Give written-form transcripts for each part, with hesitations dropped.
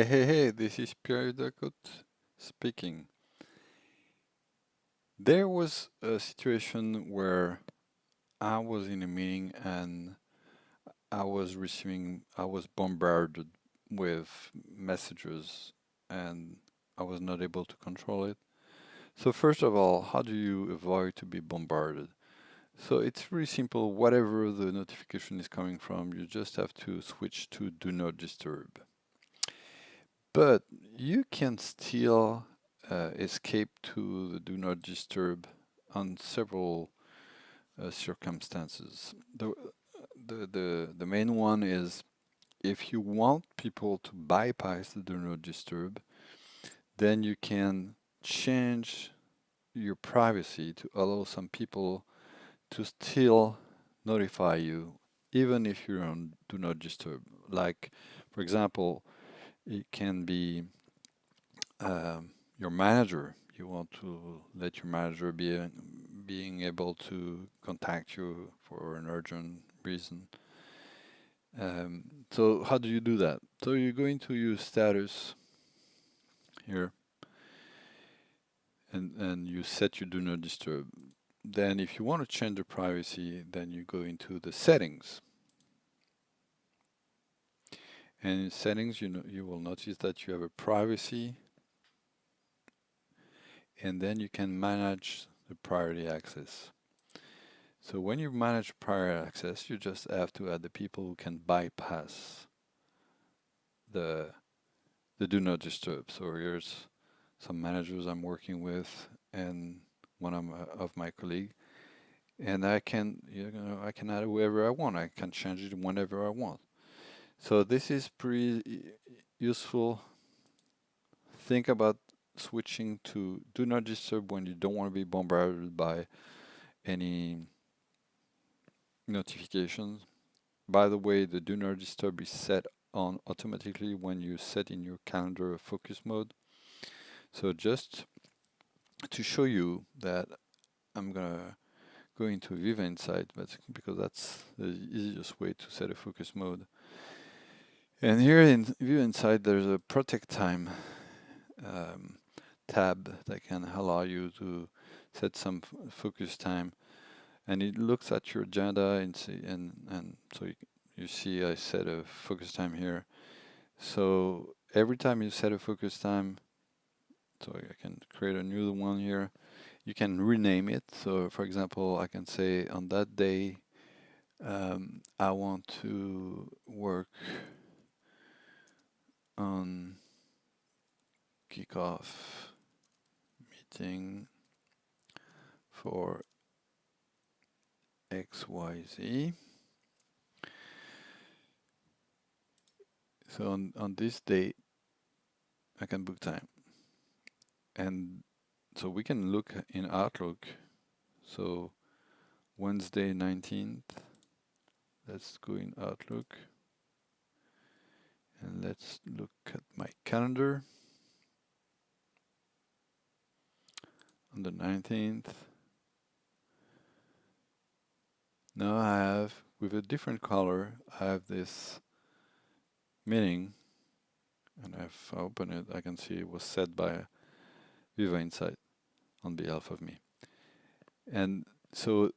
Hey, this is Pierre Dacote speaking. There was a situation where I was in a meeting and I was bombarded with messages and I was not able to control it. So first of all, how do you avoid to be bombarded? So it's really simple. Whatever the notification is coming from, you just have to switch to Do Not Disturb. But you can still escape to the do not disturb on several circumstances. The main one is if you want people to bypass the do not disturb, then you can change your privacy to allow some people to still notify you, even if you're on do not disturb. Like, for example, it can be your manager. You want to let your manager being able to contact you for an urgent reason. So how do you do that? So you're going to use status here, and you set your do not disturb. Then if you want to change the privacy, then you go into the settings. And in settings, you will notice that you have a privacy, and then you can manage the priority access. So when you manage prior access, you just have to add the people who can bypass the the do not disturb. So here's some managers I'm working with and of my colleague, and I can add whoever I want. I can change it whenever I want. So this is pretty useful. Think about switching to do not disturb when you don't want to be bombarded by any notifications. By the way, the do not disturb is set on automatically when you set in your calendar a focus mode. So just to show you that I'm gonna go into Viva Insight, but because that's the easiest way to set a focus mode. And here in Viva Insight, there's a protect time um, tab that can allow you to set some focus time, and it looks at your agenda and so you see I set a focus time here. So every time you set a focus time, so I can create a new one here, you can rename it. So for example, I can say on that day, I want to work on kickoff meeting for XYZ. So on this date, I can book time. And so we can look in Outlook. So Wednesday 19th, let's go in Outlook and let's look at my calendar on the 19th. Now I have, with a different color, I have this meeting, and if I open it, I can see it was set by Viva Insight on behalf of me. And so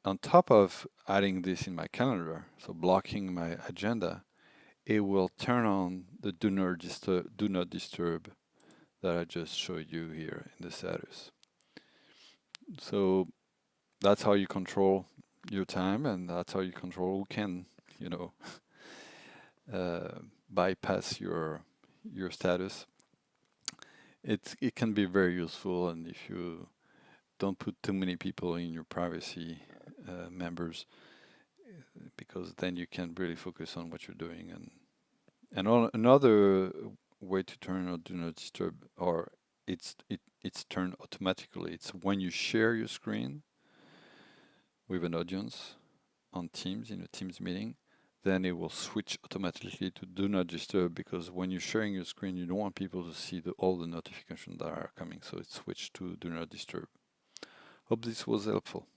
on top of adding this in my calendar, so blocking my agenda, it will turn on the do not disturb that I just showed you here in the status. So that's how you control your time, and that's how you control who can, you know, bypass your status. It can be very useful, and if you don't put too many people in your privacy members, because then you can really focus on what you're doing. And another way to turn on do not disturb, or it's turned automatically. It's when you share your screen with an audience on Teams in a Teams meeting, then it will switch automatically to do not disturb, because when you're sharing your screen, you don't want people to see all the notifications that are coming. So it's switched to do not disturb. Hope this was helpful.